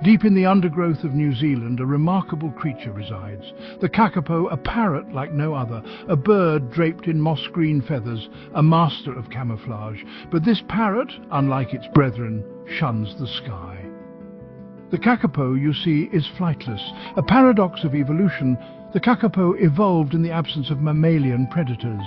Deep in the undergrowth of New Zealand, a remarkable creature resides. The Kakapo, a parrot like no other, a bird draped in moss-green feathers, a master of camouflage. But this parrot, unlike its brethren, shuns the sky. The Kakapo, you see, is flightless. A paradox of evolution, the Kakapo evolved in the absence of mammalian predators.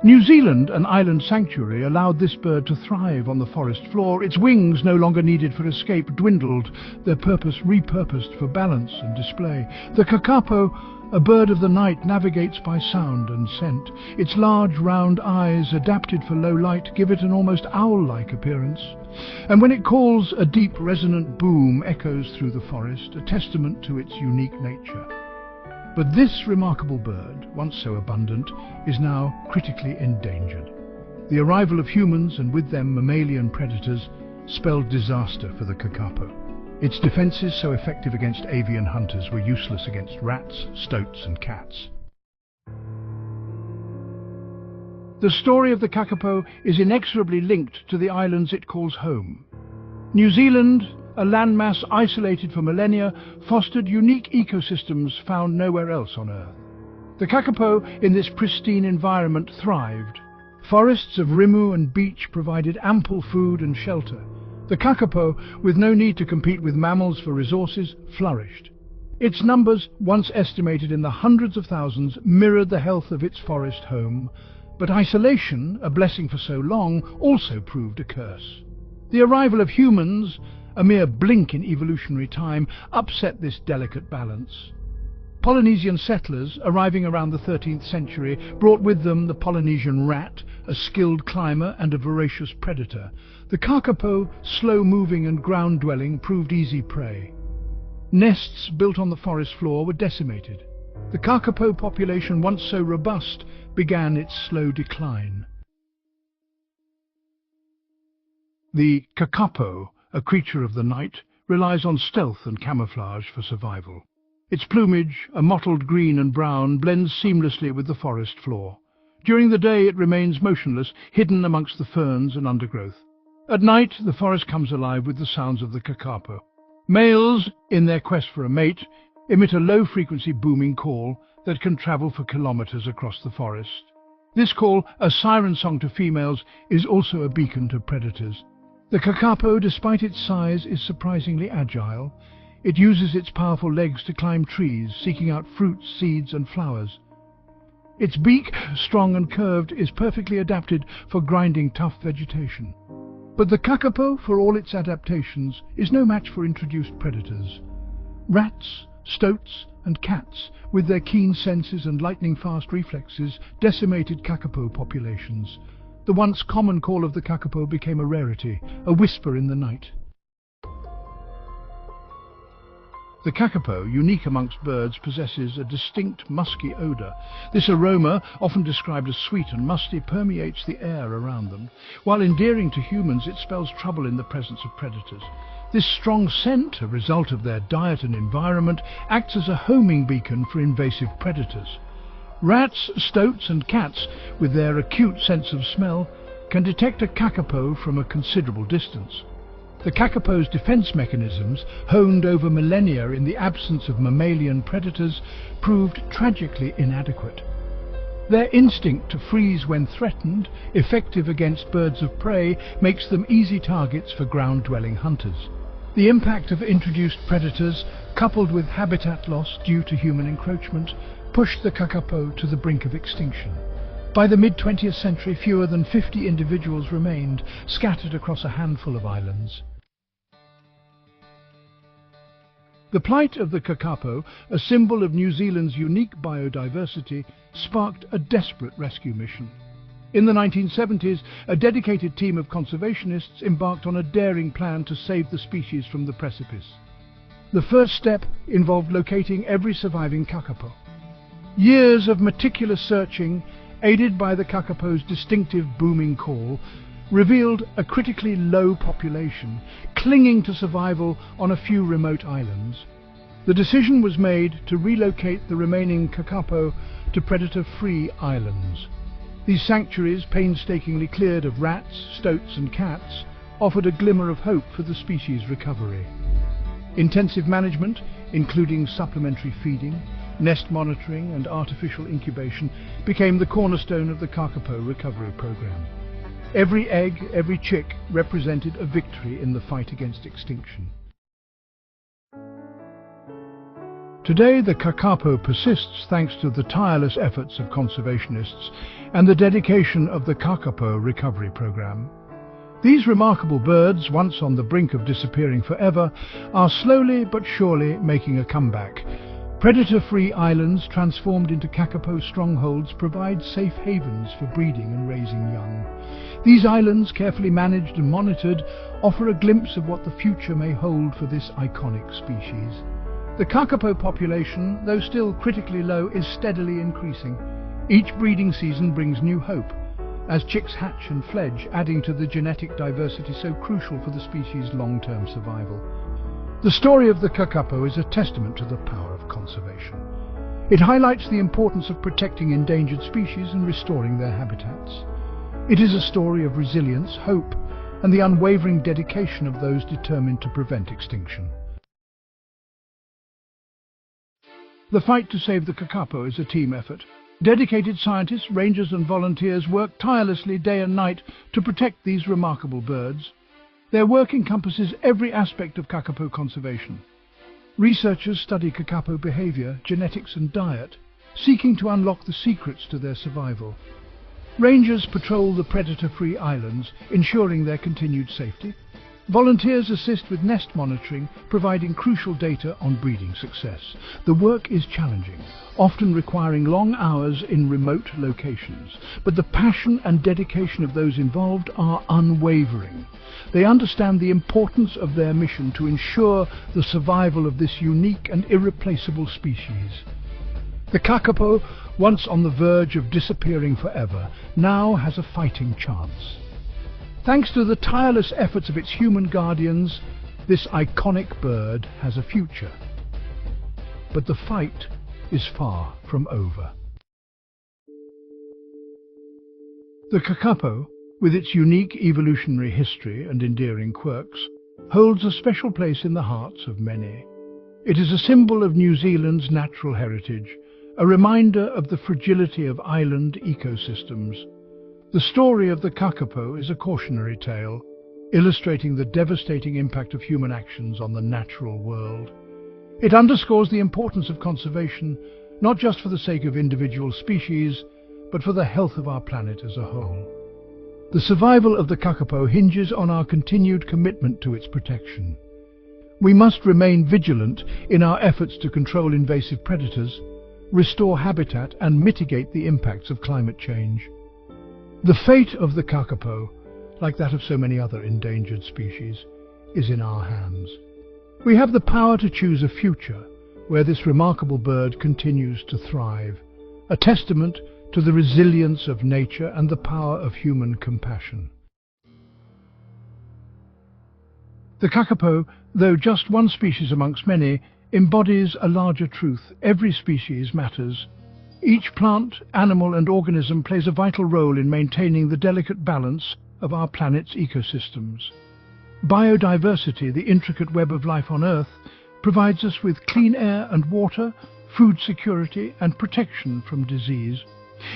New Zealand, an island sanctuary, allowed this bird to thrive on the forest floor. Its wings, no longer needed for escape, dwindled, their purpose repurposed for balance and display. The Kakapo, a bird of the night, navigates by sound and scent. Its large, round eyes, adapted for low light, give it an almost owl-like appearance. And when it calls, a deep, resonant boom echoes through the forest, a testament to its unique nature. But this remarkable bird, once so abundant, is now critically endangered. The arrival of humans, and with them mammalian predators, spelled disaster for the Kakapo. Its defences, so effective against avian hunters, were useless against rats, stoats and cats. The story of the Kakapo is inexorably linked to the islands it calls home. New Zealand, a landmass isolated for millennia, fostered unique ecosystems found nowhere else on Earth. The Kakapo, in this pristine environment, thrived. Forests of rimu and beech provided ample food and shelter. The Kakapo, with no need to compete with mammals for resources, flourished. Its numbers, once estimated in the hundreds of thousands, mirrored the health of its forest home. But isolation, a blessing for so long, also proved a curse. The arrival of humans, a mere blink in evolutionary time, upset this delicate balance. Polynesian settlers, arriving around the 13th century, brought with them the Polynesian rat, a skilled climber and a voracious predator. The Kakapo, slow-moving and ground-dwelling, proved easy prey. Nests built on the forest floor were decimated. The Kakapo population, once so robust, began its slow decline. The Kakapo, a creature of the night, relies on stealth and camouflage for survival. Its plumage, a mottled green and brown, blends seamlessly with the forest floor. During the day it remains motionless, hidden amongst the ferns and undergrowth. At night the forest comes alive with the sounds of the Kakapo. Males, in their quest for a mate, emit a low-frequency booming call that can travel for kilometers across the forest. This call, a siren song to females, is also a beacon to predators. The Kakapo, despite its size, is surprisingly agile. It uses its powerful legs to climb trees, seeking out fruits, seeds and flowers. Its beak, strong and curved, is perfectly adapted for grinding tough vegetation. But the Kakapo, for all its adaptations, is no match for introduced predators. Rats, stoats and cats, with their keen senses and lightning-fast reflexes, decimated Kakapo populations. The once common call of the Kakapo became a rarity, a whisper in the night. The Kakapo, unique amongst birds, possesses a distinct musky odor. This aroma, often described as sweet and musty, permeates the air around them. While endearing to humans, it spells trouble in the presence of predators. This strong scent, a result of their diet and environment, acts as a homing beacon for invasive predators. Rats, stoats and cats, with their acute sense of smell, can detect a Kakapo from a considerable distance. The Kakapo's defense mechanisms, honed over millennia in the absence of mammalian predators, proved tragically inadequate. Their instinct to freeze when threatened, effective against birds of prey, makes them easy targets for ground-dwelling hunters. The impact of introduced predators, coupled with habitat loss due to human encroachment, pushed the Kakapo to the brink of extinction. By the mid-20th century, fewer than 50 individuals remained, scattered across a handful of islands. The plight of the Kakapo, a symbol of New Zealand's unique biodiversity, sparked a desperate rescue mission. In the 1970s, a dedicated team of conservationists embarked on a daring plan to save the species from the precipice. The first step involved locating every surviving Kakapo. Years of meticulous searching, aided by the Kakapo's distinctive booming call, revealed a critically low population, clinging to survival on a few remote islands. The decision was made to relocate the remaining Kakapo to predator-free islands. These sanctuaries, painstakingly cleared of rats, stoats and cats, offered a glimmer of hope for the species' recovery. Intensive management, including supplementary feeding, nest monitoring and artificial incubation, became the cornerstone of the Kakapo recovery program. Every egg, every chick represented a victory in the fight against extinction. Today, the Kakapo persists thanks to the tireless efforts of conservationists and the dedication of the Kakapo recovery program. These remarkable birds, once on the brink of disappearing forever, are slowly but surely making a comeback. Predator-free islands transformed into Kakapo strongholds provide safe havens for breeding and raising young. These islands, carefully managed and monitored, offer a glimpse of what the future may hold for this iconic species. The Kakapo population, though still critically low, is steadily increasing. Each breeding season brings new hope, as chicks hatch and fledge, adding to the genetic diversity so crucial for the species' long-term survival. The story of the Kakapo is a testament to the power of conservation. It highlights the importance of protecting endangered species and restoring their habitats. It is a story of resilience, hope, and the unwavering dedication of those determined to prevent extinction. The fight to save the Kakapo is a team effort. Dedicated scientists, rangers and volunteers work tirelessly day and night to protect these remarkable birds. Their work encompasses every aspect of Kakapo conservation. Researchers study Kakapo behavior, genetics and diet, seeking to unlock the secrets to their survival. Rangers patrol the predator-free islands, ensuring their continued safety. Volunteers assist with nest monitoring, providing crucial data on breeding success. The work is challenging, often requiring long hours in remote locations, but the passion and dedication of those involved are unwavering. They understand the importance of their mission to ensure the survival of this unique and irreplaceable species. The Kakapo, once on the verge of disappearing forever, now has a fighting chance. Thanks to the tireless efforts of its human guardians, this iconic bird has a future. But the fight is far from over. The Kakapo, with its unique evolutionary history and endearing quirks, holds a special place in the hearts of many. It is a symbol of New Zealand's natural heritage, a reminder of the fragility of island ecosystems. The story of the Kakapo is a cautionary tale, illustrating the devastating impact of human actions on the natural world. It underscores the importance of conservation, not just for the sake of individual species, but for the health of our planet as a whole. The survival of the Kakapo hinges on our continued commitment to its protection. We must remain vigilant in our efforts to control invasive predators, restore habitat and mitigate the impacts of climate change. The fate of the Kakapo, like that of so many other endangered species, is in our hands. We have the power to choose a future where this remarkable bird continues to thrive, a testament to the resilience of nature and the power of human compassion. The Kakapo, though just one species amongst many, embodies a larger truth. Every species matters. Each plant, animal and organism plays a vital role in maintaining the delicate balance of our planet's ecosystems. Biodiversity, the intricate web of life on Earth, provides us with clean air and water, food security and protection from disease.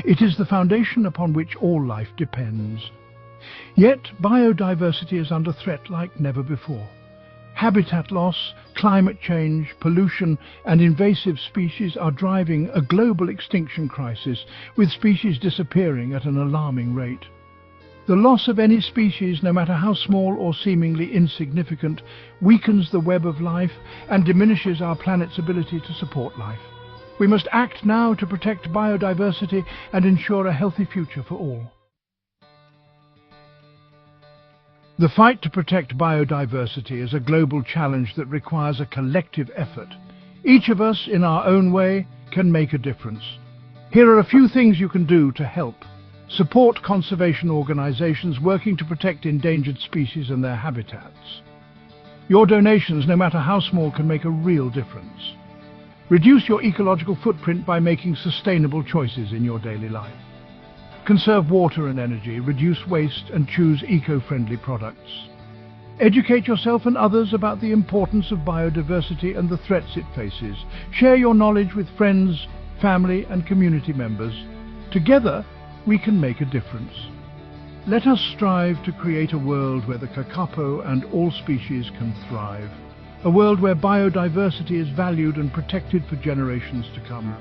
It is the foundation upon which all life depends. Yet biodiversity is under threat like never before. Habitat loss, climate change, pollution and invasive species are driving a global extinction crisis, with species disappearing at an alarming rate. The loss of any species, no matter how small or seemingly insignificant, weakens the web of life and diminishes our planet's ability to support life. We must act now to protect biodiversity and ensure a healthy future for all. The fight to protect biodiversity is a global challenge that requires a collective effort. Each of us, in our own way, can make a difference. Here are a few things you can do to help. Support conservation organizations working to protect endangered species and their habitats. Your donations, no matter how small, can make a real difference. Reduce your ecological footprint by making sustainable choices in your daily life. Conserve water and energy, reduce waste and choose eco-friendly products. Educate yourself and others about the importance of biodiversity and the threats it faces. Share your knowledge with friends, family and community members. Together, we can make a difference. Let us strive to create a world where the Kakapo and all species can thrive. A world where biodiversity is valued and protected for generations to come.